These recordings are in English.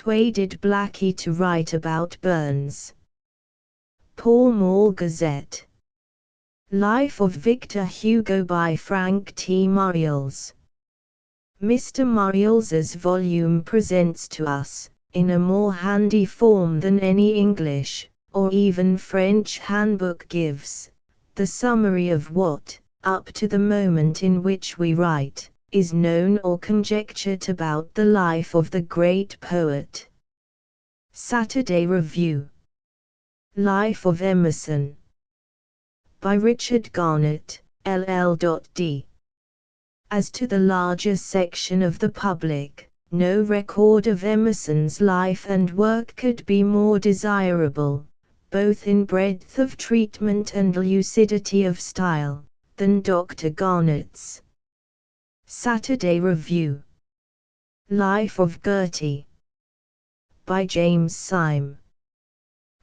persuaded Blackie to write about Burns. Pall Mall Gazette. Life of Victor Hugo by Frank T. Muriels. Mr. Muriels's volume presents to us, in a more handy form than any English, or even French handbook gives, the summary of what, up to the moment in which we write, is known or conjectured about the life of the great poet. Saturday Review. Life of Emerson. By Richard Garnett, LL.D. As to the larger section of the public, no record of Emerson's life and work could be more desirable, both in breadth of treatment and lucidity of style, than Dr. Garnett's. Saturday Review. Life of Gertie. By James Syme.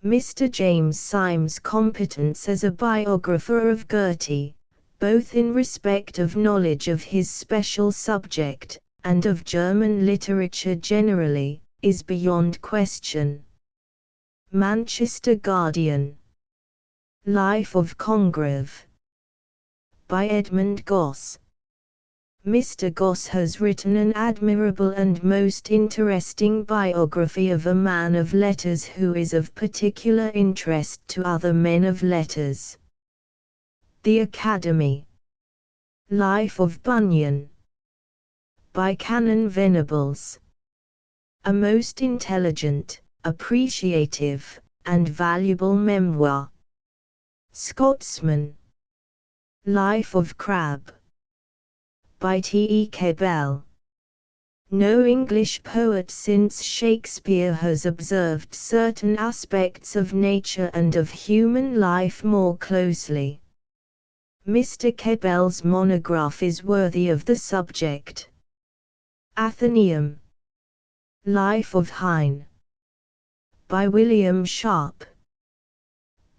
Mr. James Syme's competence as a biographer of Gertie, both in respect of knowledge of his special subject, and of German literature generally, is beyond question. Manchester Guardian. Life of Congreve. By Edmund Gosse. Mr. Gosse has written an admirable and most interesting biography of a man of letters who is of particular interest to other men of letters. The Academy. Life of Bunyan. By Canon Venables. A most intelligent, appreciative, and valuable memoir. Scotsman. Life of Crabbe. By T. E. Cabell. No English poet since Shakespeare has observed certain aspects of nature and of human life more closely. Mr. Cabell's monograph is worthy of the subject. Athenaeum. Life of Heine. By William Sharp.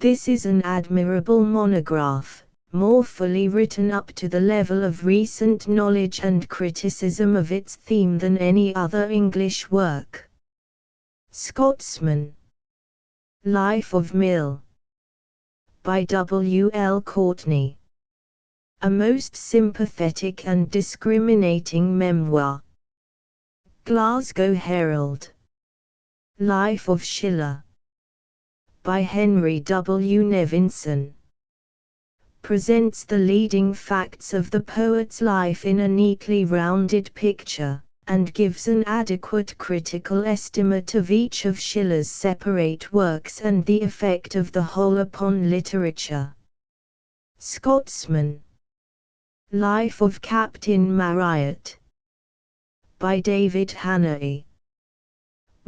This is an admirable monograph, more fully written up to the level of recent knowledge and criticism of its theme than any other English work. Scotsman. Life of Mill. By W. L. Courtney. A most sympathetic and discriminating memoir. Glasgow Herald. Life of Schiller. By Henry W. Nevinson. Presents the leading facts of the poet's life in a neatly rounded picture, and gives an adequate critical estimate of each of Schiller's separate works and the effect of the whole upon literature. Scotsman. Life of Captain Marryat. By David Hannahy.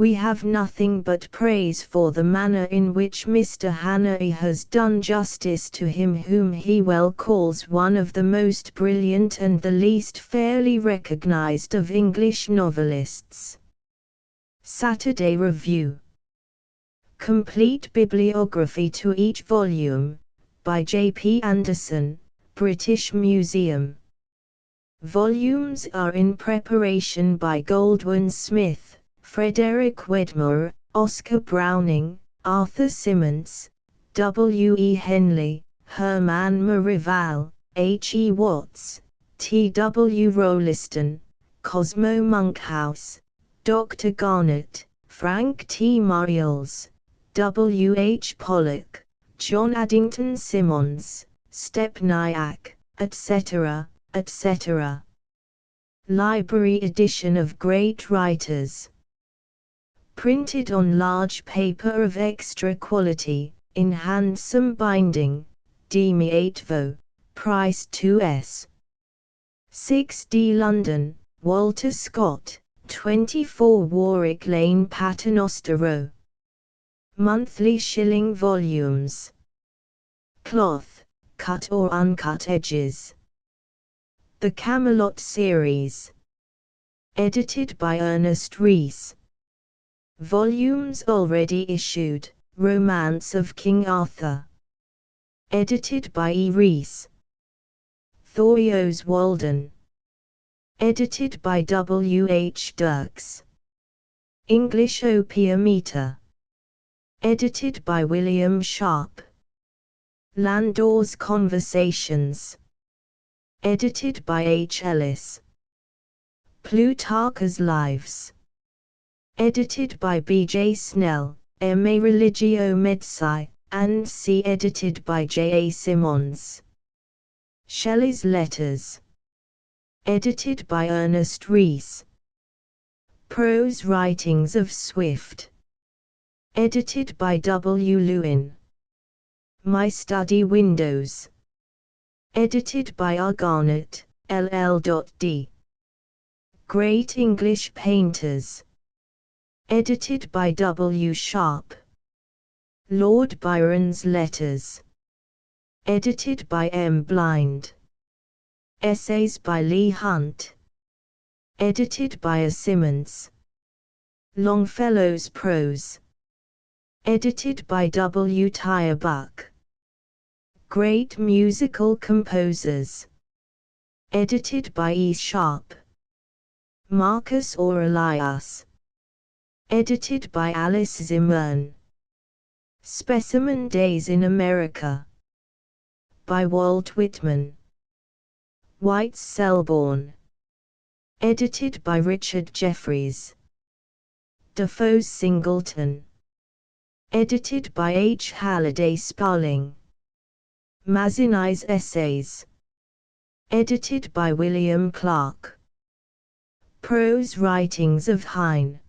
We have nothing but praise for the manner in which Mr. Hannahy has done justice to him whom he well calls one of the most brilliant and the least fairly recognized of English novelists. Saturday Review. Complete bibliography to each volume, by J. P. Anderson, British Museum. Volumes are in preparation by Goldwin Smith, Frederick Wedmore, Oscar Browning, Arthur Simmons, W. E. Henley, Herman Marival, H. E. Watts, T. W. Roliston, Cosmo Monkhouse, Dr. Garnett, Frank T. Muriels, W. H. Pollock, John Addington Symonds, Stepniak, etc., etc. Library edition of Great Writers. Printed on large paper of extra quality, in handsome binding, Demi 8vo, price 2s. 6d London, Walter Scott, 24 Warwick Lane Paternoster Row. Monthly shilling volumes. Cloth, cut or uncut edges. The Camelot Series. Edited by Ernest Rhys. Volumes already issued, Romance of King Arthur. Edited by E. Rhys. Thorios Walden. Edited by W. H. Dirks. English Opiometer. Edited by William Sharp. Landor's Conversations. Edited by H. Ellis. Plutarch's Lives. Edited by B. J. Snell, M.A. Religio Medici, and C. Edited by J. A. Simmons. Shelley's Letters. Edited by Ernest Rhys. Prose Writings of Swift. Edited by W. Lewin. My Study Windows. Edited by R. Garnett, LL.D. Great English Painters. Edited by W. Sharp. Lord Byron's Letters. Edited by M. Blind. Essays by Leigh Hunt. Edited by A. Simmons. Longfellow's Prose. Edited by W. Tyre Buck. Great Musical Composers. Edited by E. Sharp. Marcus Aurelius. Edited by Alice Zimmern. Specimen Days in America. By Walt Whitman. White's Selborne. Edited by Richard Jefferies. Defoe's Singleton. Edited by H. Halliday Sparling. Mazzini's Essays. Edited by William Clark. Prose Writings of Heine.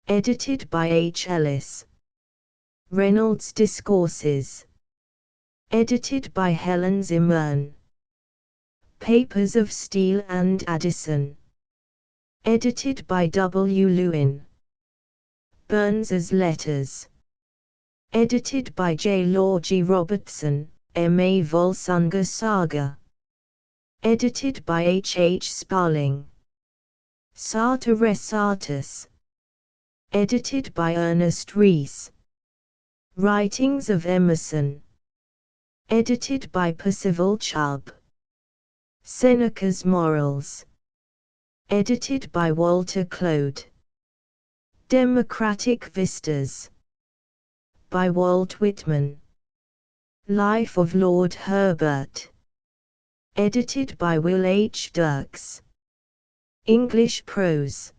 Edited by H. Ellis. Reynolds' Discourses. Edited by Helen Zimmern. Papers of Steele and Addison. Edited by W. Lewin. Burns's Letters. Edited by J. Law G. Robertson, M.A. Volsunga Saga. Edited by H. H. Sparling. Sartor Resartus. Edited by Ernest Rhys. Writings of Emerson. Edited by Percival Chubb. Seneca's Morals. Edited by Walter Clode. Democratic Vistas. By Walt Whitman. Life of Lord Herbert. Edited by Will H. Dirks. English Prose.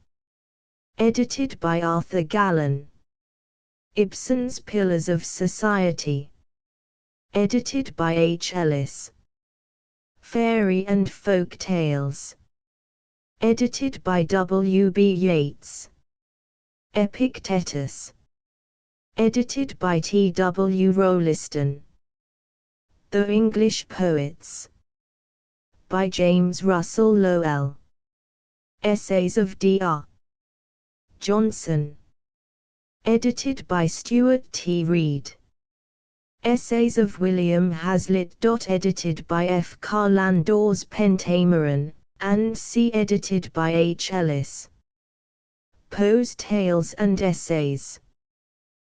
Edited by Arthur Gallen. Ibsen's Pillars of Society. Edited by H. Ellis. Fairy and Folk Tales. Edited by W. B. Yeats. Epictetus. Edited by T. W. Roliston. The English Poets. By James Russell Lowell. Essays of D.R. Johnson. Edited by Stuart T. Reed. Essays of William Hazlitt. Edited by F. Carr Landor's Pentameron, and C. Edited by H. Ellis. Poe's Tales and Essays.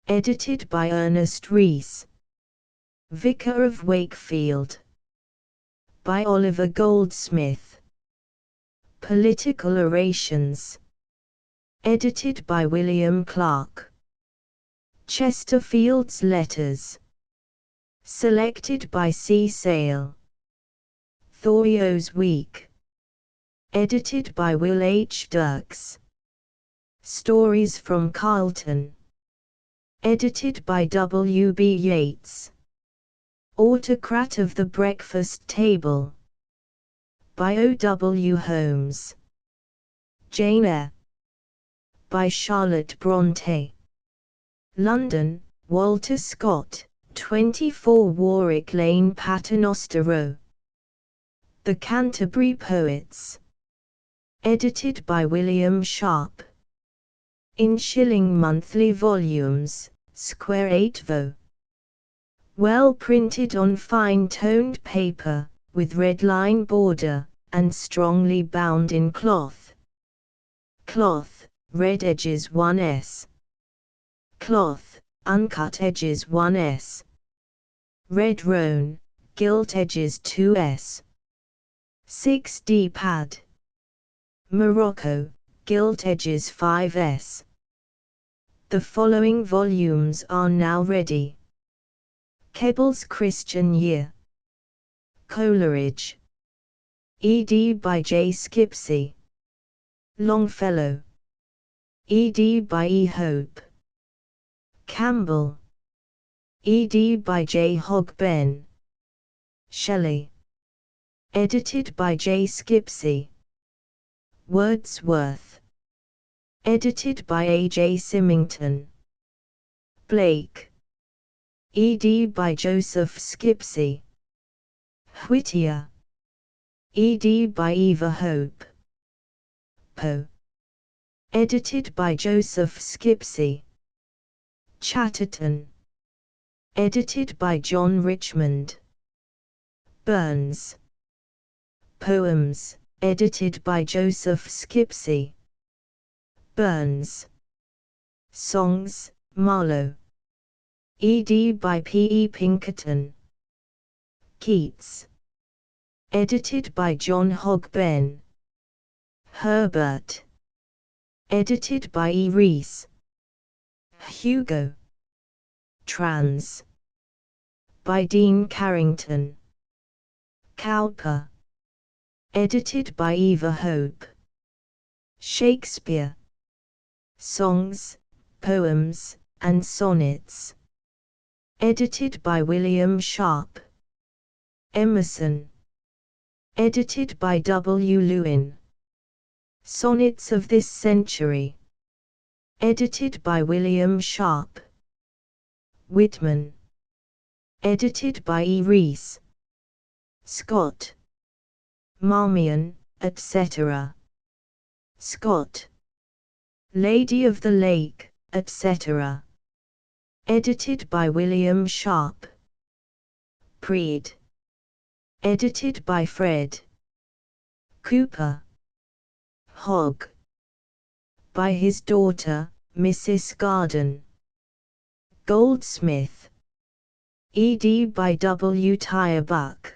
Edited by Ernest Rhys. Vicar of Wakefield. By Oliver Goldsmith. Political Orations. Edited by William Clark. Chesterfield's Letters. Selected by C. Sale. Thoreau's Week. Edited by Will H. Dirks. Stories from Carlton. Edited by W. B. Yeats. Autocrat of the Breakfast Table. By O. W. Holmes. Jane Eyre. By Charlotte Bronte. London, Walter Scott, 24 Warwick Lane, Paternoster Row. The Canterbury Poets. Edited by William Sharp. In shilling monthly volumes, square 8vo. Well printed on fine-toned paper, with red line border, and strongly bound in cloth. Cloth, red edges 1s. Cloth, uncut edges 1s. Red roan, gilt edges 2s. 6D pad. Morocco, gilt edges 5s. The following volumes are now ready. Kebble's Christian Year. Coleridge. ed. by J. Skipsey. Longfellow. ed. by E. Hope. Campbell. ed. by J. Hogben. Shelley. Edited by J. Skipsey. Wordsworth. Edited by A. J. Symington. Blake. ed. by Joseph Skipsey. Whittier. ed. by Eva Hope. Poe. Edited by Joseph Skipsey. Chatterton. Edited by John Richmond. Burns. Poems, edited by Joseph Skipsey. Burns. Songs, Marlowe. ed. by P. E. Pinkerton. Keats. Edited by John Hogben. Herbert. Edited by E. Rees. Hugo. Trans. By Dean Carrington. Cowper. Edited by Eva Hope. Shakespeare. Songs, Poems, and Sonnets. Edited by William Sharp. Emerson. Edited by W. Lewin. Sonnets of this Century. Edited by William Sharp. Whitman. Edited by E. Rees. Scott. Marmion, etc. Scott. Lady of the Lake, etc. Edited by William Sharp. Preed. Edited by Fred. Cooper. Hogg. By his daughter, Mrs. Garden. Goldsmith. ed. by W. Tyerbuck.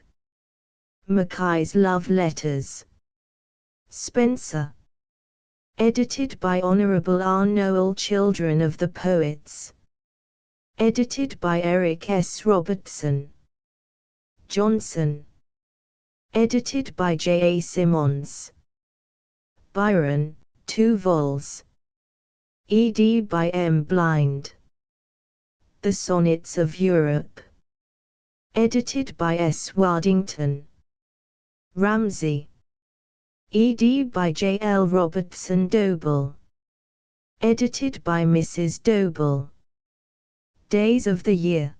Mackay's Love Letters. Spencer. Edited by Honorable R. Noel Children of the Poets. Edited by Eric S. Robertson. Johnson. Edited by J. A. Simmons. Byron, 2 vols. ed. by M. Blind. The Sonnets of Europe. Edited by S. Waddington. Ramsay. ed. by J. L. Robertson Doble. Edited by Mrs. Doble. Days of the Year.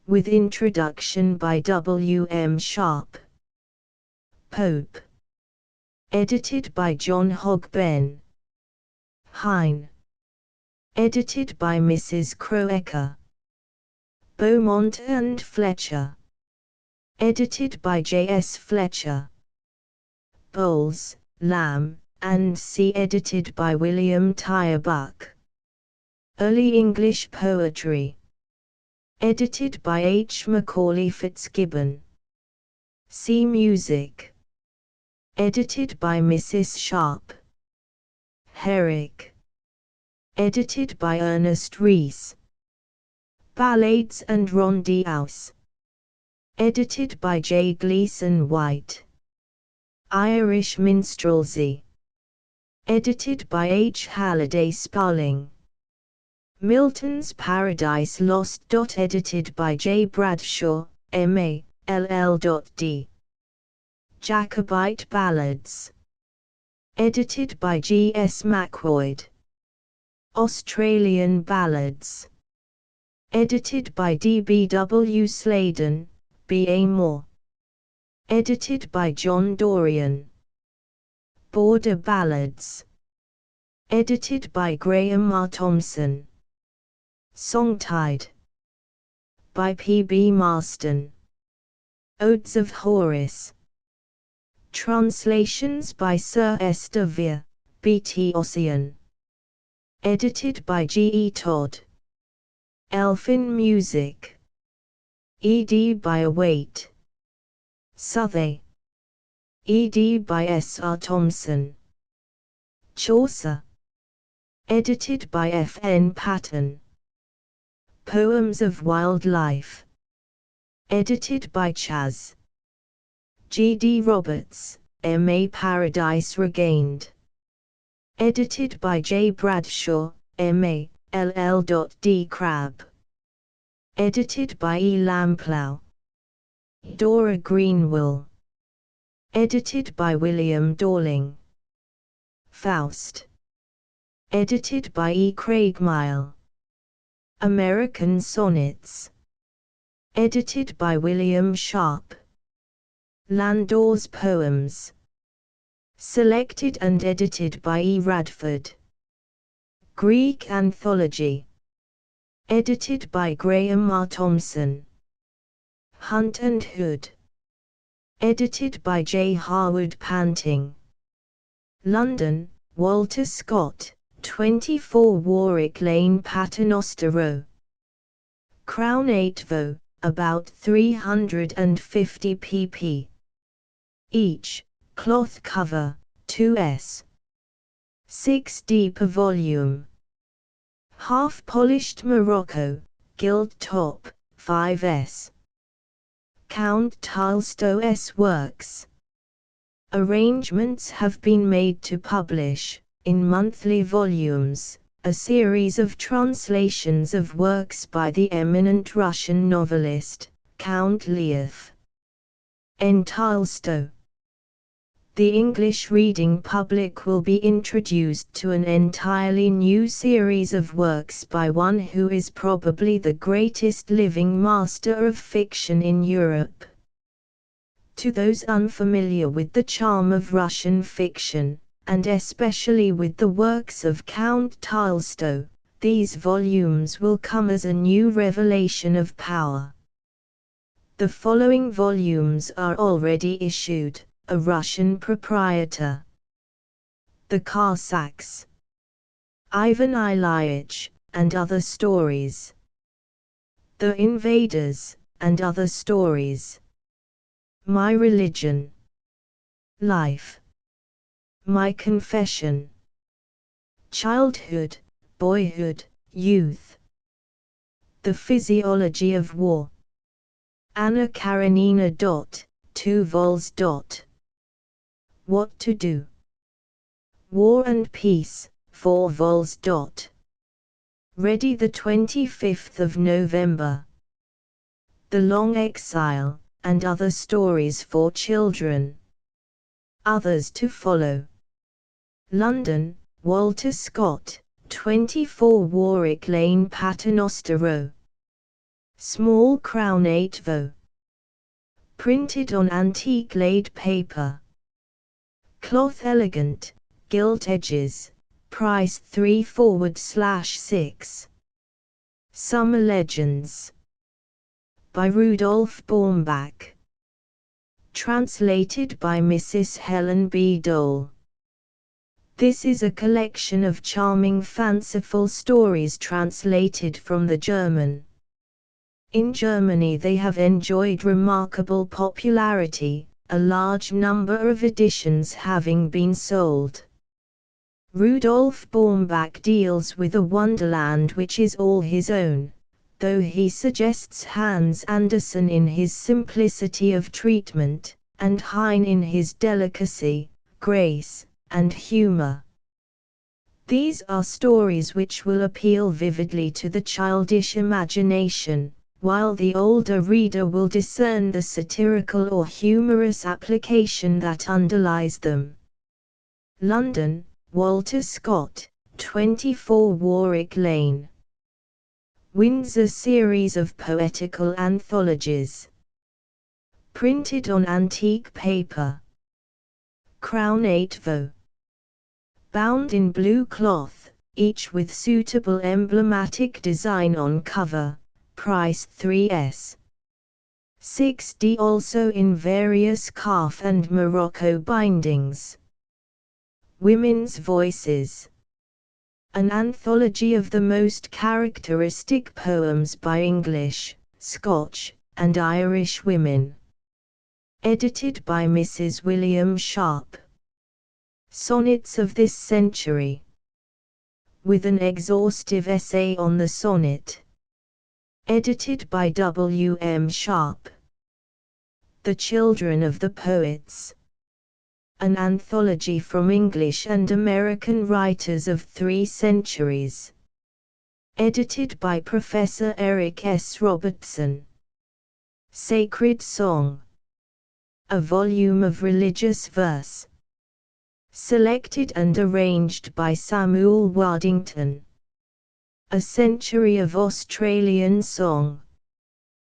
With introduction by W. M. Sharp. Pope. Edited by John Hogben. Hine. Edited by Mrs. Croecker. Beaumont and Fletcher. Edited by J. S. Fletcher. Bowles, Lamb, and C. Edited by William Tyerbuck. Early English Poetry. Edited by H. Macaulay Fitzgibbon. C. Music. Edited by Mrs. Sharp. Herrick. Edited by Ernest Rhys. Ballades and Rondeaus. Edited by J. Gleason White. Irish Minstrelsy. Edited by H. Halliday Sparling. Milton's Paradise Lost. Edited by J. Bradshaw, M.A., LL.D. Jacobite Ballads. Edited by G. S. Macquoid. Australian Ballads. Edited by D. B. W. Sladen, B. A. Moore. Edited by John Dorian. Border Ballads. Edited by Graham R. Thompson. Songtide. By P. B. Marston. Odes of Horace. Translations by Sir S. de Vere, B. T. Ossian. Edited by G. E. Todd. Elfin Music. ed. by Await. Southey. ed. by S. R. Thomson. Chaucer. Edited by F. N. Patton. Poems of Wildlife. Edited by Chas. G. D. Roberts, M.A. Paradise Regained. Edited by J. Bradshaw, M.A., LL.D. Crabb. Edited by E. Lamplough. Dora Greenwell. Edited by William Dorling. Faust. Edited by E. Craigmile. American Sonnets. Edited by William Sharp. Landor's Poems. Selected and edited by E. Radford. Greek Anthology. Edited by Graham R. Thompson. Hunt and Hood. Edited by J. Harwood Panting. London, Walter Scott, 24 Warwick Lane, Paternoster Row. Crown 8vo, about 350 pp. Each, cloth cover, 2s. 6d per volume. Half-polished Morocco, gilt top, 5s. Count Tolstoy's works. Arrangements have been made to publish, in monthly volumes, a series of translations of works by the eminent Russian novelist, Count Lev N. Tolstoy. The English reading public will be introduced to an entirely new series of works by one who is probably the greatest living master of fiction in Europe. To those unfamiliar with the charm of Russian fiction, and especially with the works of Count Tolstoy, these volumes will come as a new revelation of power. The following volumes are already issued. A Russian Proprietor. The Cossacks. Ivan Ilyich, and Other Stories. The Invaders, and Other Stories. My Religion. Life. My Confession. Childhood, Boyhood, Youth. The Physiology of War. Anna Karenina. 2 vols. What to Do. War and Peace, 4 vols. Ready the 25th of November. The Long Exile, and Other Stories for Children. Others to follow. London, Walter Scott, 24 Warwick Lane, Paternoster Row. Small Crown 8vo. Printed on antique laid paper. Cloth elegant, gilt edges, price 3/6. Summer Legends. By Rudolf Baumbach. Translated by Mrs. Helen B. Dole. This is a collection of charming fanciful stories translated from the German. In Germany they have enjoyed remarkable popularity, a large number of editions having been sold. Rudolf Baumbach deals with a wonderland which is all his own, though he suggests Hans Andersen in his simplicity of treatment, and Heine in his delicacy, grace, and humor. These are stories which will appeal vividly to the childish imagination, while the older reader will discern the satirical or humorous application that underlies them. London, Walter Scott, 24 Warwick Lane. Windsor series of poetical anthologies. Printed on antique paper. Crown 8vo. Bound in blue cloth, each with suitable emblematic design on cover. Price 3s. 6d also in various calf and Morocco bindings. Women's Voices. An anthology of the most characteristic poems by English, Scotch, and Irish women. Edited by Mrs. William Sharp. Sonnets of this Century. with an exhaustive essay on the sonnet. Edited by W. M. Sharp. The Children of the Poets. An anthology from English and American writers of 3 centuries. Edited by Professor Eric S. Robertson. Sacred Song. A volume of religious verse. Selected and arranged by Samuel Waddington. A Century of Australian Song.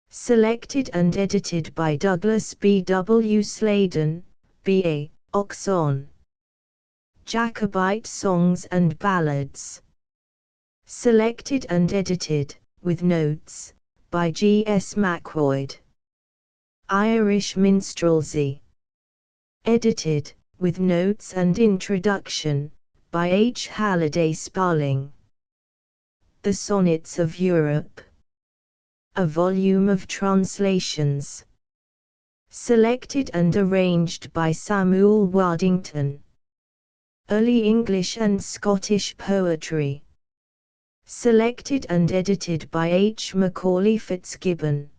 Selected and edited by Douglas B. W. Sladen, B.A., Oxon. Jacobite Songs and Ballads. Selected and edited, with notes, by G. S. Macquoid. Irish Minstrelsy. Edited, with notes and introduction, by H. Halliday Sparling. The Sonnets of Europe. A volume of translations. Selected and arranged by Samuel Waddington. Early English and Scottish Poetry. Selected and edited by H. Macaulay Fitzgibbon.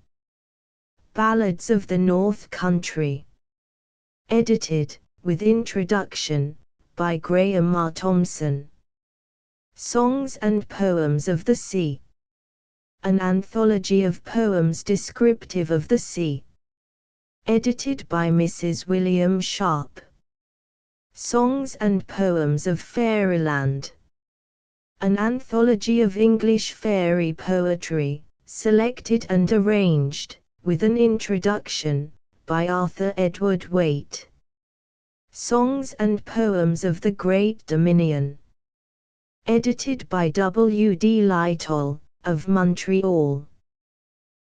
Ballads of the North Country. Edited, with introduction, by Graham R. Thomson. Songs and Poems of the Sea. An anthology of poems descriptive of the sea. Edited by Mrs. William Sharp. Songs and Poems of Fairyland. An anthology of English fairy poetry, selected and arranged, with an introduction, by Arthur Edward Waite. Songs and Poems of the Great Dominion. Edited by W. D. Lyttle, of Montreal.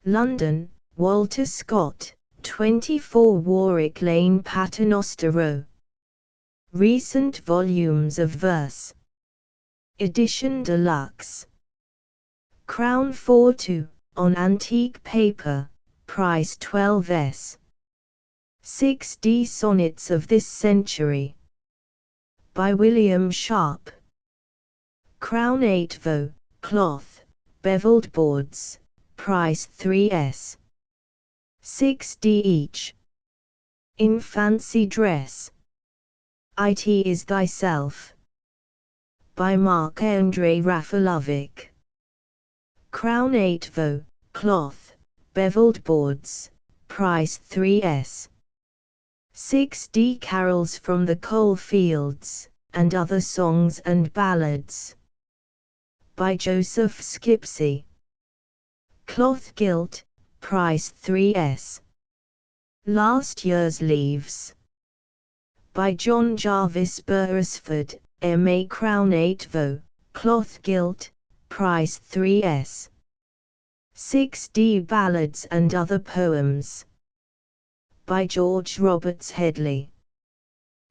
London, Walter Scott, 24 Warwick Lane, Paternoster Row. Recent volumes of verse. Edition deluxe. Crown 4-2, on antique paper, price 12s. 6d Sonnets of this Century. By William Sharp. Crown 8vo, cloth, beveled boards, price 3s. 6d each. In Fancy Dress. It is Thyself. By Marc-André Rafalovic. Crown 8vo, cloth, beveled boards, price 3s. 6d Carols from the Coal Fields, and Other Songs and Ballads. By Joseph Skipsey. Cloth gilt, price 3s. Last Year's Leaves. By John Jarvis Beresford, M.A. Crown 8vo, cloth gilt, price 3s. 6d Ballads and Other Poems. By George Roberts Headley.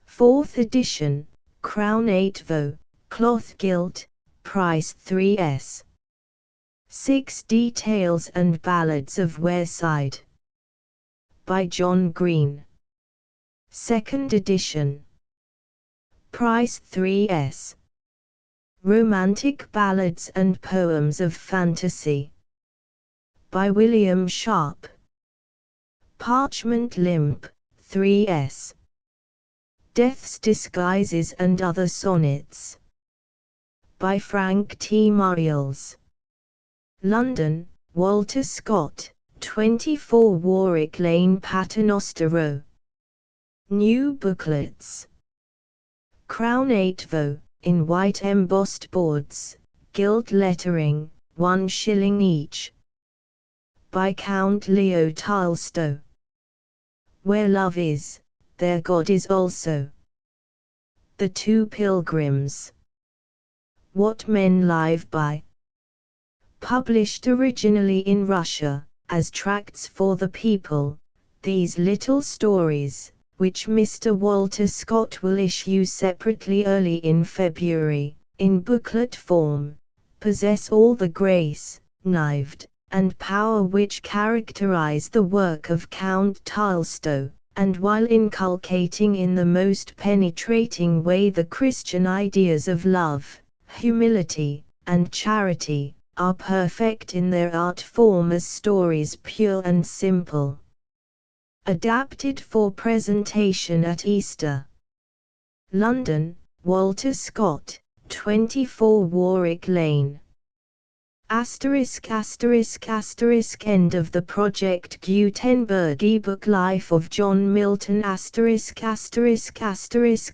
4th edition, Crown 8vo, cloth gilt, price 3s. 6d Tales and Ballads of Wearside. By John Green. 2nd edition. Price 3s. Romantic Ballads and Poems of Fantasy. By William Sharp. Parchment Limp, 3s. Death's Disguises and Other Sonnets. By Frank T. Muriels. London, Walter Scott, 24 Warwick Lane, Paternoster Row. New booklets. Crown 8vo, in white embossed boards, gilt lettering, 1 shilling each. By Count Leo Tolstoy. Where love is, there God is also. The Two Pilgrims. What Men Live By. Published originally in Russia, as tracts for the people, these little stories, which Mr. Walter Scott will issue separately early in February, in booklet form, possess all the grace, knived, and power which characterize the work of Count Tolstoy, and while inculcating in the most penetrating way the Christian ideas of love, humility, and charity, are perfect in their art form as stories pure and simple. Adapted for presentation at Easter. London, Walter Scott, 24 Warwick Lane. ****** End of the Project Gutenberg ebook Life of John Milton ******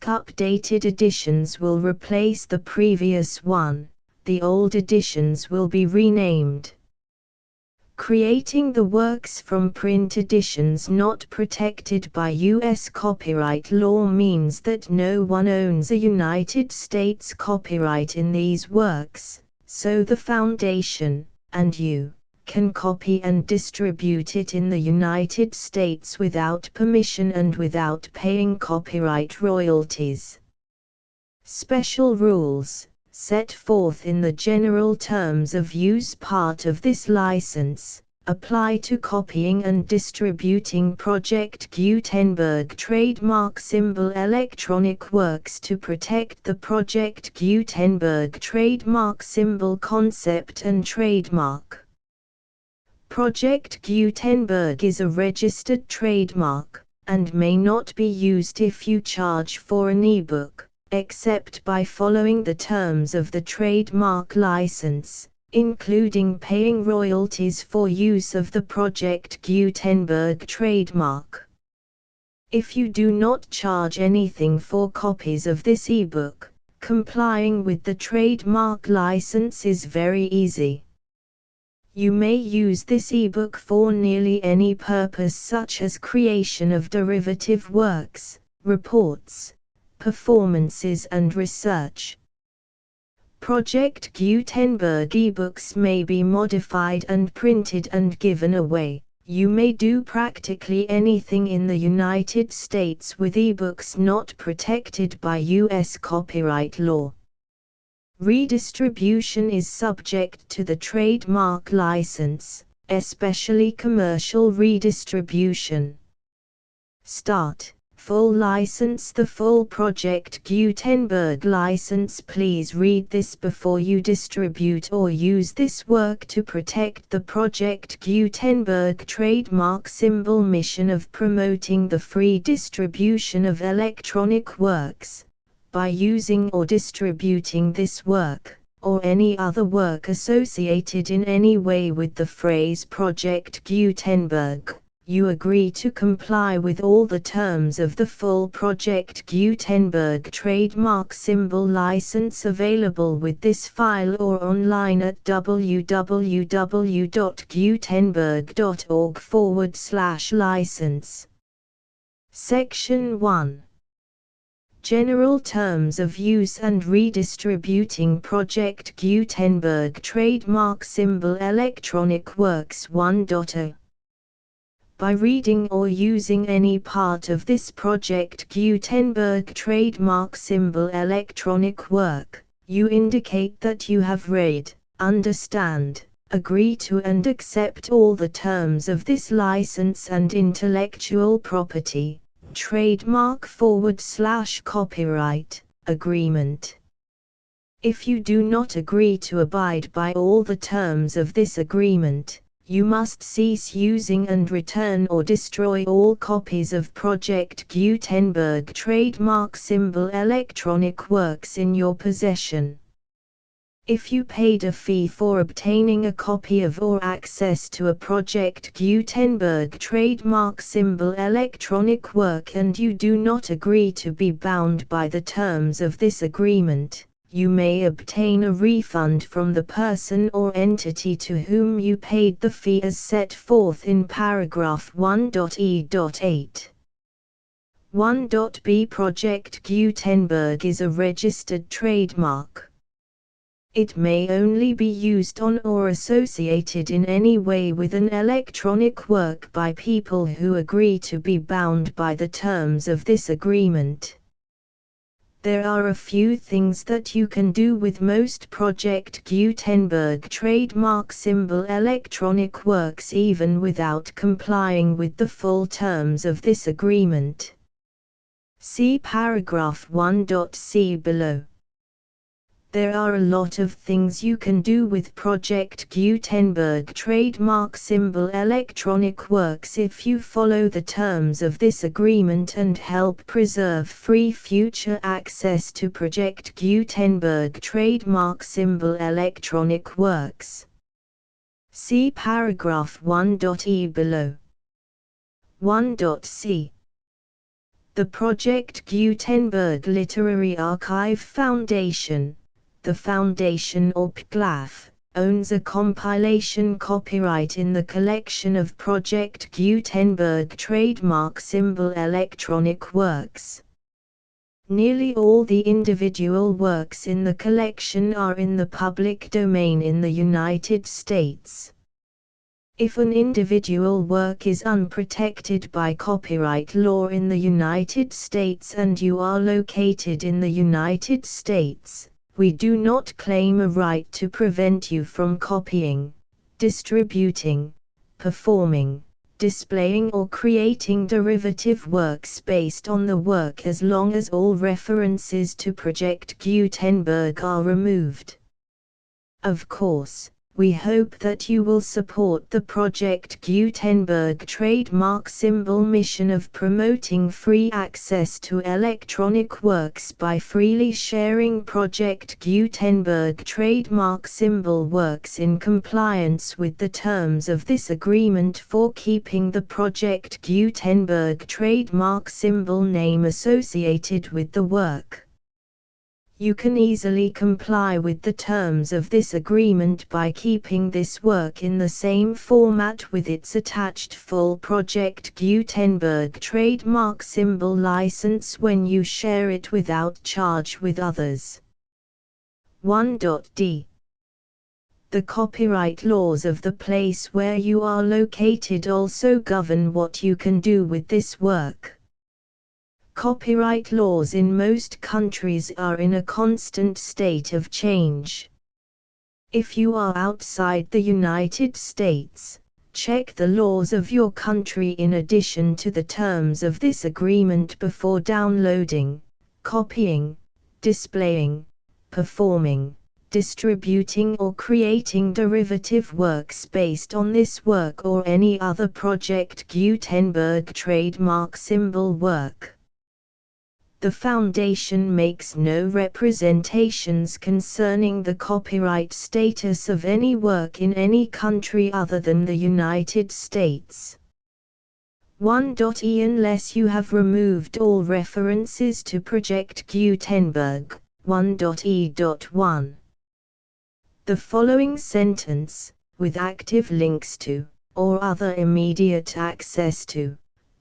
Updated editions will replace the previous one, the old editions will be renamed. Creating the works from print editions not protected by U.S. copyright law means that no one owns a United States copyright in these works, so the Foundation, and you, can copy and distribute it in the United States without permission and without paying copyright royalties. Special rules, set forth in the general terms of use part of this license, apply to copying and distributing Project Gutenberg trademark symbol electronic works to protect the Project Gutenberg trademark symbol concept and trademark. Project Gutenberg is a registered trademark, and may not be used if you charge for an ebook, except by following the terms of the trademark license, including paying royalties for use of the Project Gutenberg trademark. If you do not charge anything for copies of this ebook, complying with the trademark license is very easy. You may use this ebook for nearly any purpose such as creation of derivative works, reports, performances and research. Project Gutenberg ebooks may be modified and printed and given away. You may do practically anything in the United States with ebooks not protected by U.S. copyright law. Redistribution is subject to the trademark license, especially commercial redistribution. Start. Full license. The full Project Gutenberg license. Please read this before you distribute or use this work to protect the Project Gutenberg trademark symbol mission of promoting the free distribution of electronic works. By using or distributing this work, or any other work associated in any way with the phrase Project Gutenberg, you agree to comply with all the terms of the full Project Gutenberg trademark symbol license available with this file or online at www.gutenberg.org/license. Section 1. General Terms of Use and Redistributing Project Gutenberg Trademark Symbol Electronic Works 1.0. By reading or using any part of this Project Gutenberg trademark symbol electronic work, you indicate that you have read, understand, agree to and accept all the terms of this license and intellectual property, trademark/copyright, agreement. If you do not agree to abide by all the terms of this agreement, you must cease using and return or destroy all copies of Project Gutenberg trademark symbol electronic works in your possession. If you paid a fee for obtaining a copy of or access to a Project Gutenberg trademark symbol electronic work and you do not agree to be bound by the terms of this agreement, you may obtain a refund from the person or entity to whom you paid the fee as set forth in paragraph 1.e.8. 1.b Project Gutenberg is a registered trademark. It may only be used on or associated in any way with an electronic work by people who agree to be bound by the terms of this agreement. There are a few things that you can do with most Project Gutenberg trademark symbol electronic works even without complying with the full terms of this agreement. See paragraph 1.c below. There are a lot of things you can do with Project Gutenberg trademark symbol electronic works if you follow the terms of this agreement and help preserve free future access to Project Gutenberg trademark symbol electronic works. See paragraph 1.e below. 1.c. The Project Gutenberg Literary Archive Foundation, the Foundation or PGLAF, owns a compilation copyright in the collection of Project Gutenberg trademark symbol electronic works. Nearly all the individual works in the collection are in the public domain in the United States. If an individual work is unprotected by copyright law in the United States and you are located in the United States, we do not claim a right to prevent you from copying, distributing, performing, displaying or creating derivative works based on the work as long as all references to Project Gutenberg are removed. Of course, we hope that you will support the Project Gutenberg trademark symbol mission of promoting free access to electronic works by freely sharing Project Gutenberg trademark symbol works in compliance with the terms of this agreement for keeping the Project Gutenberg trademark symbol name associated with the work. You can easily comply with the terms of this agreement by keeping this work in the same format with its attached full Project Gutenberg trademark symbol license when you share it without charge with others. 1.d. The copyright laws of the place where you are located also govern what you can do with this work. Copyright laws in most countries are in a constant state of change. If you are outside the United States, check the laws of your country in addition to the terms of this agreement before downloading, copying, displaying, performing, distributing or creating derivative works based on this work or any other Project Gutenberg trademark symbol work. The Foundation makes no representations concerning the copyright status of any work in any country other than the United States. 1.e Unless you have removed all references to Project Gutenberg, 1.e.1. The following sentence, with active links to, or other immediate access to,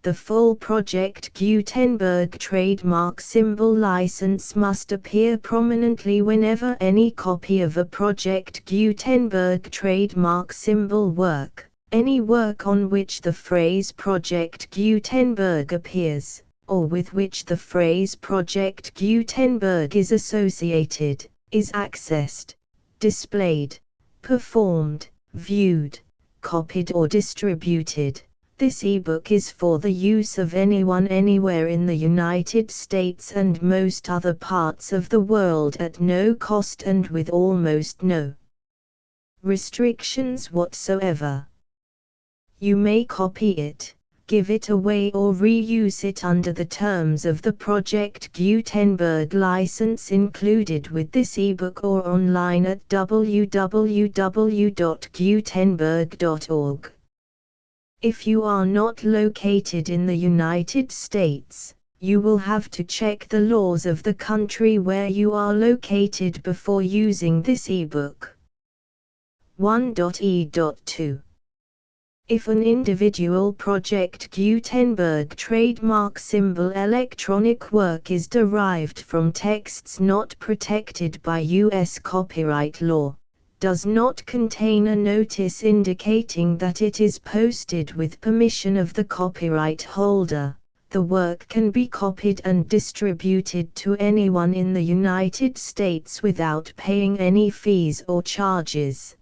the full Project Gutenberg trademark symbol license must appear prominently whenever any copy of a Project Gutenberg trademark symbol work, any work on which the phrase Project Gutenberg appears, or with which the phrase Project Gutenberg is associated, is accessed, displayed, performed, viewed, copied or distributed. This ebook is for the use of anyone anywhere in the United States and most other parts of the world at no cost and with almost no restrictions whatsoever. You may copy it, give it away or reuse it under the terms of the Project Gutenberg license included with this ebook or online at www.gutenberg.org. If you are not located in the United States, you will have to check the laws of the country where you are located before using this ebook. 1.e.2. If an individual Project Gutenberg trademark symbol electronic work is derived from texts not protected by U.S. copyright law, does not contain a notice indicating that it is posted with permission of the copyright holder, the work can be copied and distributed to anyone in the United States without paying any fees or charges.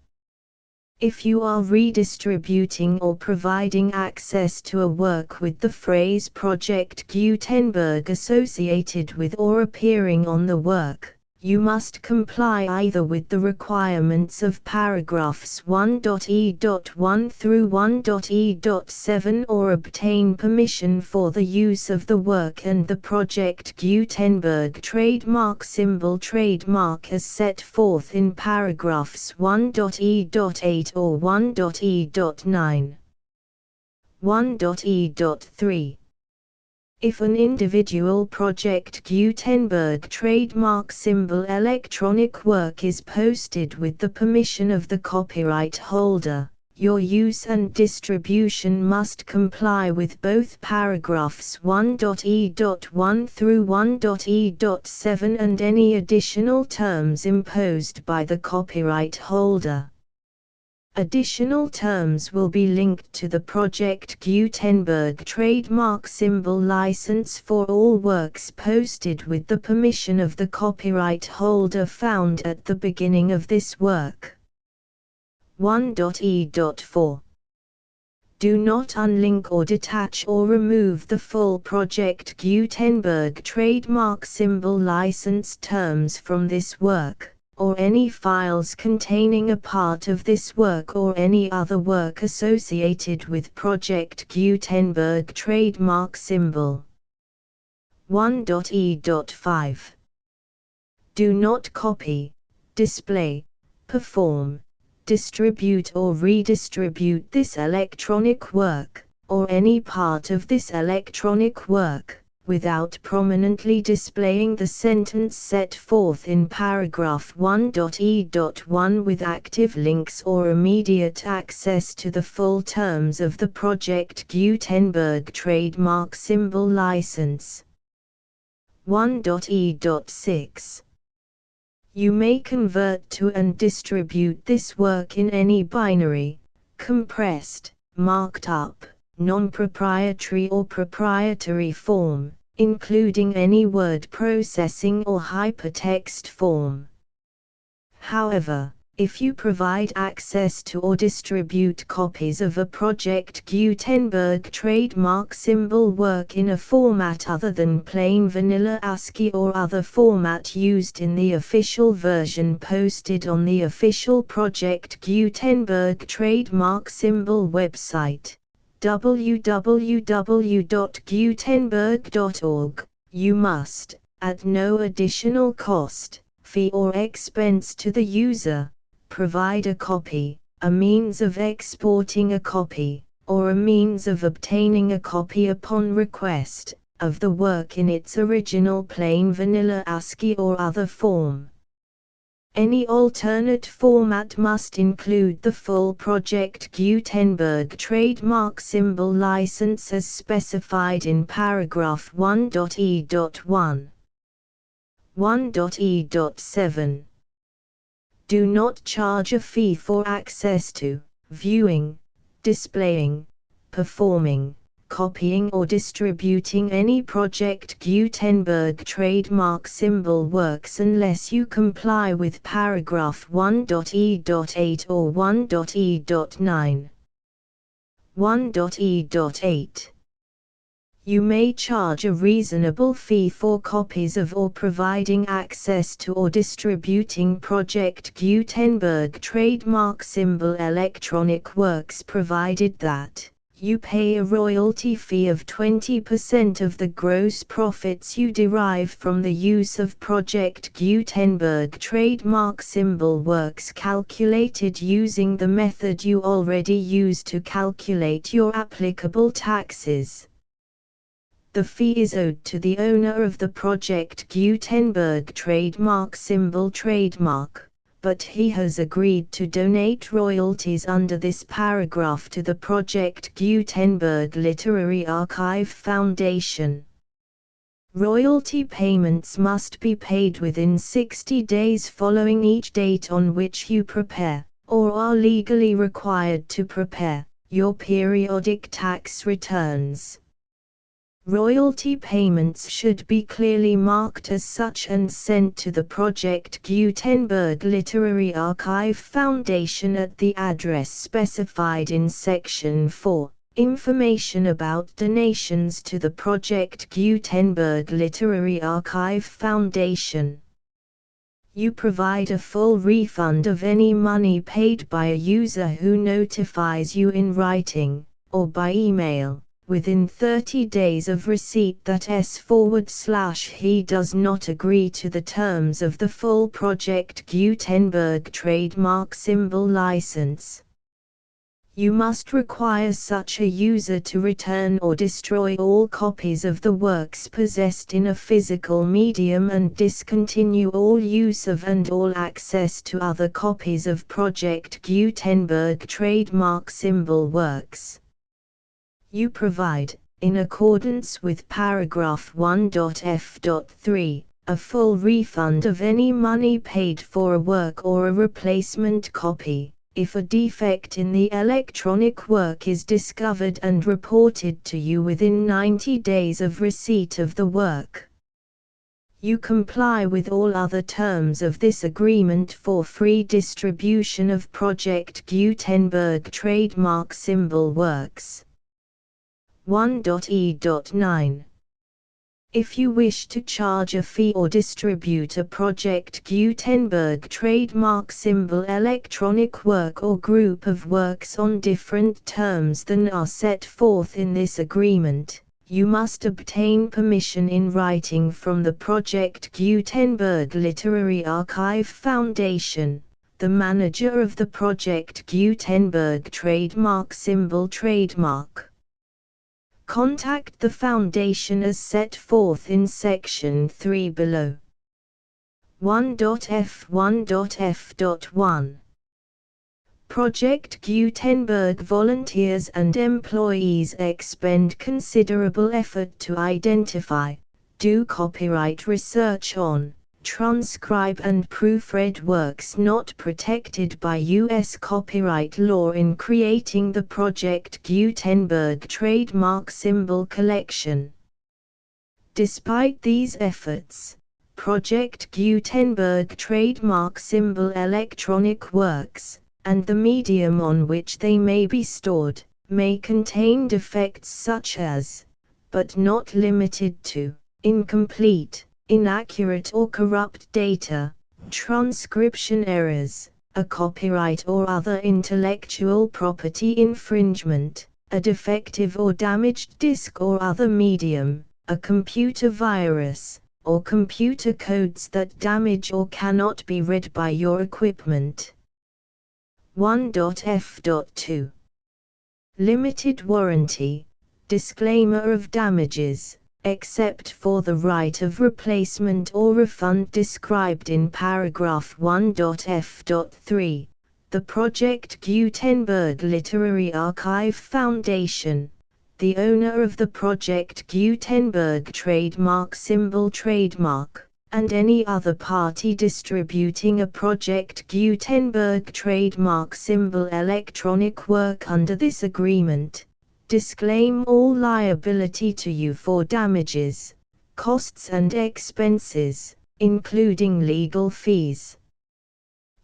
If you are redistributing or providing access to a work with the phrase Project Gutenberg associated with or appearing on the work, You must comply either with the requirements of paragraphs 1.e.1 through 1.e.7 or obtain permission for the use of the work and the Project Gutenberg trademark symbol trademark as set forth in paragraphs 1.e.8 or 1.e.9. 1.e.3. If an individual Project Gutenberg trademark symbol electronic work is posted with the permission of the copyright holder, your use and distribution must comply with both paragraphs 1.e.1 through 1.e.7 and any additional terms imposed by the copyright holder. Additional terms will be linked to the Project Gutenberg trademark symbol license for all works posted with the permission of the copyright holder found at the beginning of this work. 1.e.4. Do not unlink or detach or remove the full Project Gutenberg trademark symbol license terms from this work, or any files containing a part of this work or any other work associated with Project Gutenberg trademark symbol. 1.e.5. Do not copy, display, perform, distribute or redistribute this electronic work, or any part of this electronic work, without prominently displaying the sentence set forth in paragraph 1.e.1 with active links or immediate access to the full terms of the Project Gutenberg trademark symbol license. 1.e.6. You may convert to and distribute this work in any binary, compressed, marked up, non-proprietary or proprietary form, including any word processing or hypertext form. However, if you provide access to or distribute copies of a Project Gutenberg trademark symbol work in a format other than plain vanilla ASCII or other format used in the official version posted on the official Project Gutenberg trademark symbol website, www.gutenberg.org, you must, at no additional cost, fee or expense to the user, provide a copy, a means of exporting a copy, or a means of obtaining a copy upon request, of the work in its original plain vanilla ASCII or other form. Any alternate format must include the full Project Gutenberg trademark symbol license as specified in paragraph 1.e.1. 1.e.7. Do not charge a fee for access to, viewing, displaying, performing, copying or distributing any Project Gutenberg trademark symbol works unless you comply with paragraph 1.e.8 or 1.e.9. 1.e.8. You may charge a reasonable fee for copies of or providing access to or distributing Project Gutenberg trademark symbol electronic works provided that you pay a royalty fee of 20% of the gross profits you derive from the use of Project Gutenberg trademark symbol works calculated using the method you already use to calculate your applicable taxes. The fee is owed to the owner of the Project Gutenberg trademark symbol trademark, but he has agreed to donate royalties under this paragraph to the Project Gutenberg Literary Archive Foundation. Royalty payments must be paid within 60 days following each date on which you prepare, or are legally required to prepare, your periodic tax returns. Royalty payments should be clearly marked as such and sent to the Project Gutenberg Literary Archive Foundation at the address specified in Section 4, Information about donations to the Project Gutenberg Literary Archive Foundation. You provide a full refund of any money paid by a user who notifies you in writing, or by email, within 30 days of receipt that S/he does not agree to the terms of the full Project Gutenberg trademark symbol license. You must require such a user to return or destroy all copies of the works possessed in a physical medium and discontinue all use of and all access to other copies of Project Gutenberg trademark symbol works. You provide, in accordance with paragraph 1.f.3, a full refund of any money paid for a work or a replacement copy, if a defect in the electronic work is discovered and reported to you within 90 days of receipt of the work. You comply with all other terms of this agreement for free distribution of Project Gutenberg trademark symbol works. 1.e.9. If you wish to charge a fee or distribute a Project Gutenberg trademark symbol electronic work or group of works on different terms than are set forth in this agreement, you must obtain permission in writing from the Project Gutenberg Literary Archive Foundation, the manager of the Project Gutenberg trademark symbol trademark. Contact the Foundation as set forth in Section 3 below. 1.f1.f.1 Project Gutenberg volunteers and employees expend considerable effort to identify, do copyright research on, transcribe and proofread works not protected by U.S. copyright law in creating the Project Gutenberg trademark symbol collection. Despite these efforts, Project Gutenberg trademark symbol electronic works, and the medium on which they may be stored, may contain defects such as, but not limited to, incomplete, inaccurate or corrupt data, transcription errors, a copyright or other intellectual property infringement, a defective or damaged disk or other medium, a computer virus, or computer codes that damage or cannot be read by your equipment. 1.f.2 Limited warranty, disclaimer of damages, except for the right of replacement or refund described in paragraph 1.f.3, the Project Gutenberg Literary Archive Foundation, the owner of the Project Gutenberg trademark symbol trademark, and any other party distributing a Project Gutenberg trademark symbol electronic work under this agreement, disclaim all liability to you for damages, costs and expenses, including legal fees.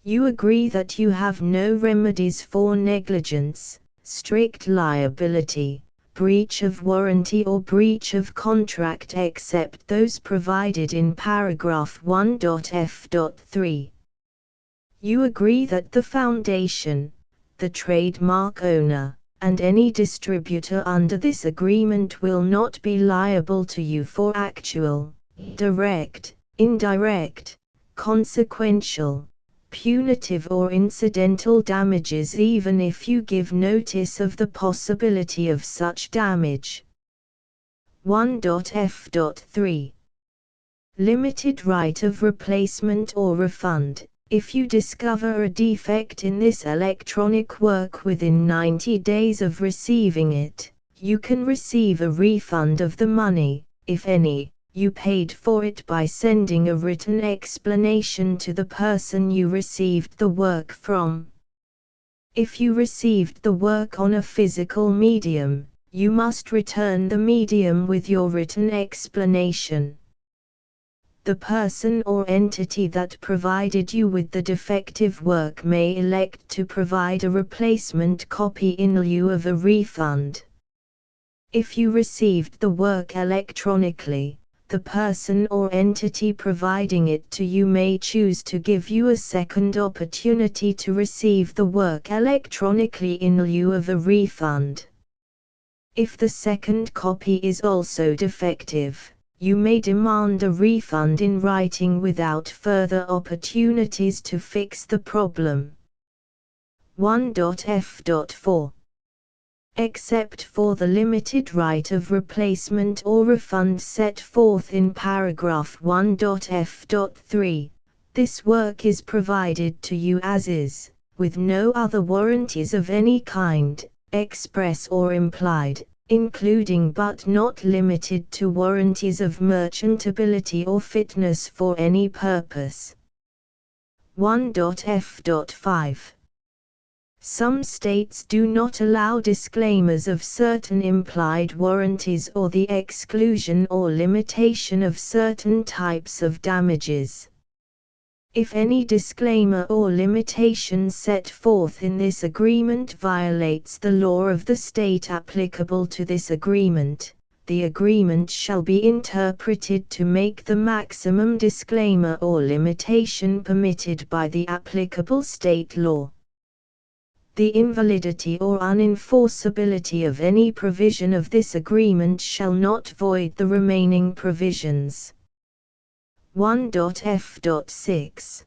You agree that you have no remedies for negligence, strict liability, breach of warranty or breach of contract except those provided in paragraph 1.f.3. You agree that the Foundation, the trademark owner, and any distributor under this agreement will not be liable to you for actual, direct, indirect, consequential, punitive or incidental damages even if you give notice of the possibility of such damage. 1.f.3 Limited right of replacement or refund. If you discover a defect in this electronic work within 90 days of receiving it, you can receive a refund of the money, if any, you paid for it by sending a written explanation to the person you received the work from. If you received the work on a physical medium, you must return the medium with your written explanation. The person or entity that provided you with the defective work may elect to provide a replacement copy in lieu of a refund. If you received the work electronically, the person or entity providing it to you may choose to give you a second opportunity to receive the work electronically in lieu of a refund. If the second copy is also defective, you may demand a refund in writing without further opportunities to fix the problem. 1.f.4 Except for the limited right of replacement or refund set forth in paragraph 1.f.3, this work is provided to you as is, with no other warranties of any kind, express or implied, including but not limited to warranties of merchantability or fitness for any purpose. 1.f.5 Some states do not allow disclaimers of certain implied warranties or the exclusion or limitation of certain types of damages. If any disclaimer or limitation set forth in this agreement violates the law of the state applicable to this agreement, the agreement shall be interpreted to make the maximum disclaimer or limitation permitted by the applicable state law. The invalidity or unenforceability of any provision of this agreement shall not void the remaining provisions. 1.f.6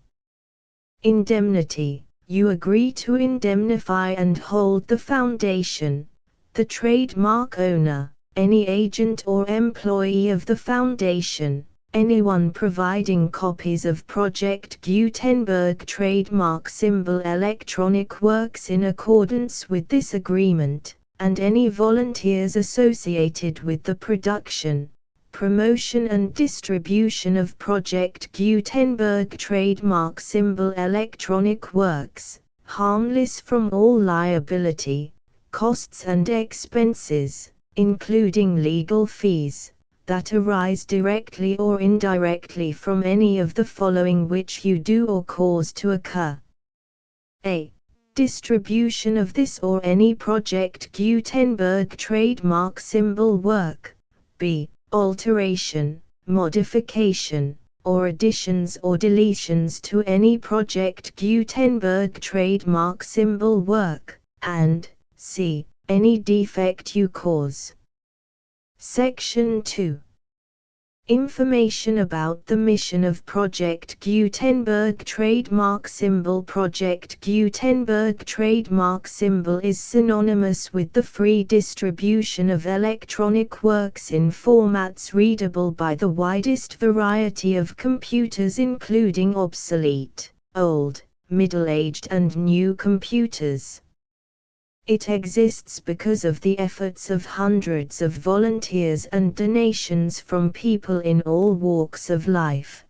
Indemnity. You agree to indemnify and hold the foundation, the trademark owner, any agent or employee of the foundation, anyone providing copies of Project Gutenberg trademark symbol electronic works in accordance with this agreement, and any volunteers associated with the production, promotion and distribution of Project Gutenberg trademark symbol electronic works, harmless from all liability, costs and expenses, including legal fees, that arise directly or indirectly from any of the following which you do or cause to occur. A. Distribution of this or any Project Gutenberg trademark symbol work. B. Alteration, modification, or additions or deletions to any Project Gutenberg trademark symbol work, and C. Any defect you cause. Section 2. Information about the mission of Project Gutenberg trademark symbol. Project Gutenberg trademark symbol is synonymous with the free distribution of electronic works in formats readable by the widest variety of computers, including obsolete, old, middle-aged and new computers. It exists because of the efforts of hundreds of volunteers and donations from people in all walks of life.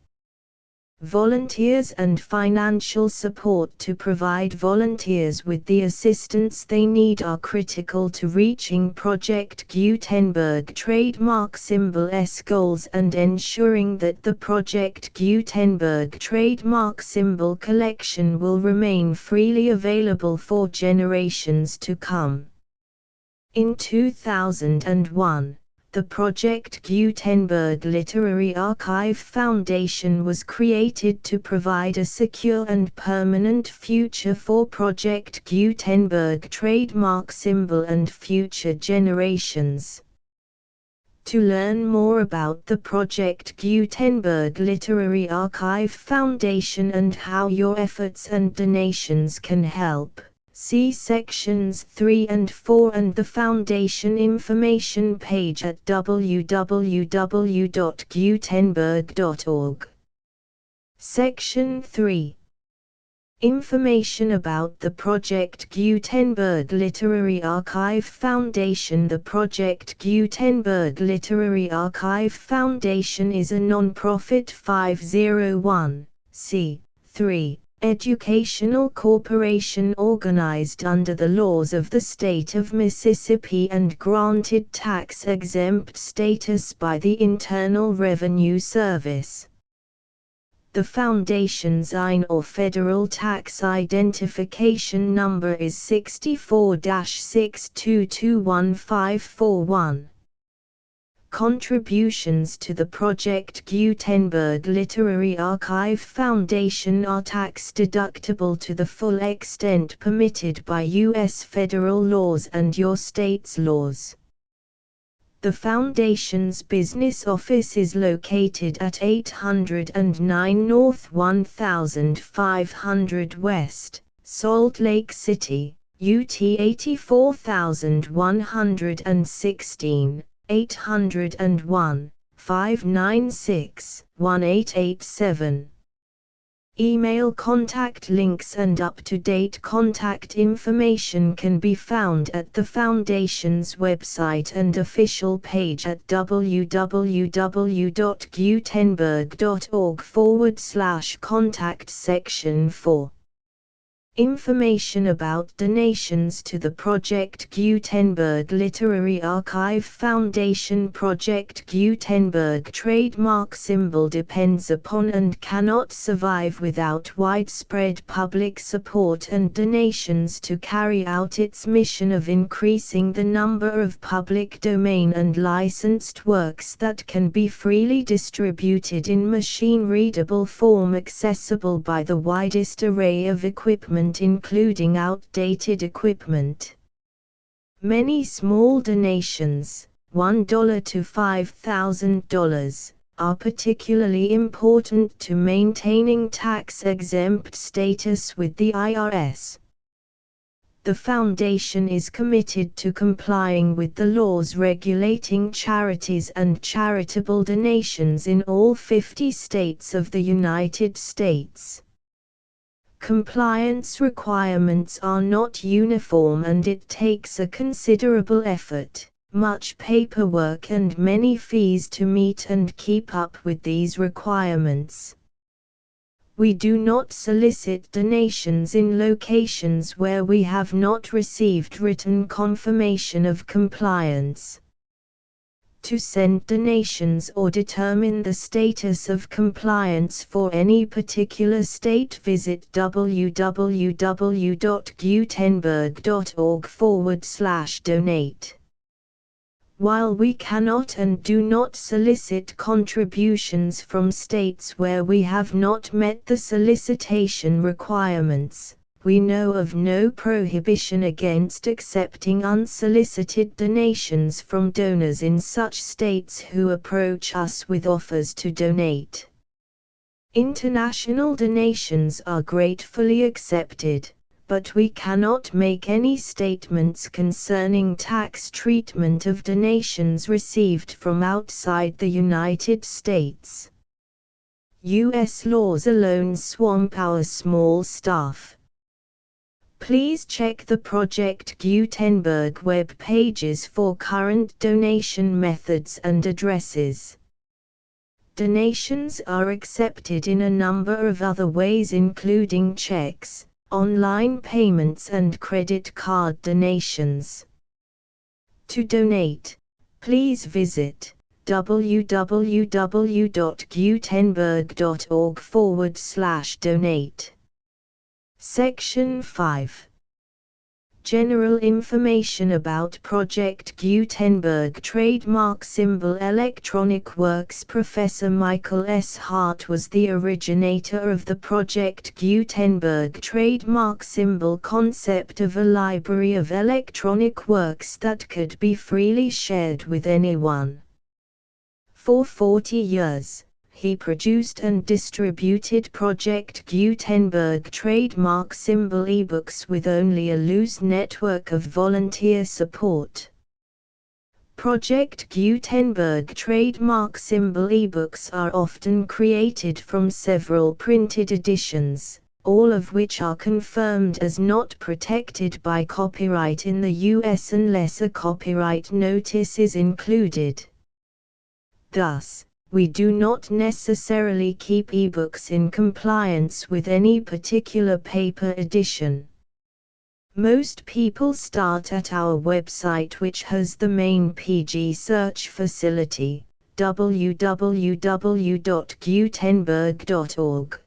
Volunteers and financial support to provide volunteers with the assistance they need are critical to reaching Project Gutenberg trademark symbol's goals and ensuring that the Project Gutenberg trademark symbol collection will remain freely available for generations to come. In 2001, the Project Gutenberg Literary Archive Foundation was created to provide a secure and permanent future for Project Gutenberg trademark symbol and future generations. To learn more about the Project Gutenberg Literary Archive Foundation and how your efforts and donations can help, see sections 3 and 4 and the Foundation information page at www.gutenberg.org. Section 3. Information about the Project Gutenberg Literary Archive Foundation. The Project Gutenberg Literary Archive Foundation is a non-profit 501(c)(3) educational corporation organized under the laws of the state of Mississippi and granted tax-exempt status by the Internal Revenue Service. The Foundation's IN or Federal Tax Identification Number is 64-6221541. Contributions to the Project Gutenberg Literary Archive Foundation are tax-deductible to the full extent permitted by U.S. federal laws and your state's laws. The Foundation's business office is located at 809 North 1500 West, Salt Lake City, UT 84116, 801-596-1887. Email contact links and up-to-date contact information can be found at the Foundation's website and official page at www.gutenberg.org/contact section 4. Information about donations to the Project Gutenberg Literary Archive Foundation. Project Gutenberg trademark symbol depends upon and cannot survive without widespread public support and donations to carry out its mission of increasing the number of public domain and licensed works that can be freely distributed in machine-readable form accessible by the widest array of equipment, including outdated equipment. Many small donations, $1 to $5,000, are particularly important to maintaining tax-exempt status with the IRS. The Foundation is committed to complying with the laws regulating charities and charitable donations in all 50 states of the United States. Compliance requirements are not uniform and it takes a considerable effort, much paperwork and many fees to meet and keep up with these requirements. We do not solicit donations in locations where we have not received written confirmation of compliance. To send donations or determine the status of compliance for any particular state, visit www.gutenberg.org/donate. While we cannot and do not solicit contributions from states where we have not met the solicitation requirements, we know of no prohibition against accepting unsolicited donations from donors in such states who approach us with offers to donate. International donations are gratefully accepted, but we cannot make any statements concerning tax treatment of donations received from outside the United States. U.S. laws alone swamp our small staff. Please check the Project Gutenberg web pages for current donation methods and addresses. Donations are accepted in a number of other ways, including checks, online payments and credit card donations. To donate, please visit www.gutenberg.org/donate. Section 5. General information about Project Gutenberg trademark symbol electronic works. Professor Michael S. Hart was the originator of the Project Gutenberg trademark symbol concept of a library of electronic works that could be freely shared with anyone. For 40 years, he produced and distributed Project Gutenberg trademark symbol ebooks with only a loose network of volunteer support. Project Gutenberg trademark symbol ebooks are often created from several printed editions, all of which are confirmed as not protected by copyright in the U.S. unless a copyright notice is included. Thus, we do not necessarily keep ebooks in compliance with any particular paper edition. Most people start at our website, which has the main PG search facility, www.gutenberg.org.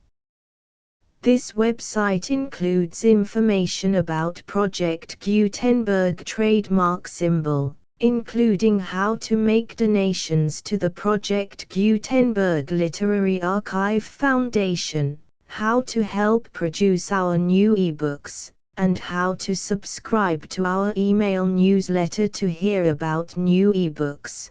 This website includes information about Project Gutenberg trademark symbol, including how to make donations to the Project Gutenberg Literary Archive Foundation, how to help produce our new ebooks, and how to subscribe to our email newsletter to hear about new ebooks.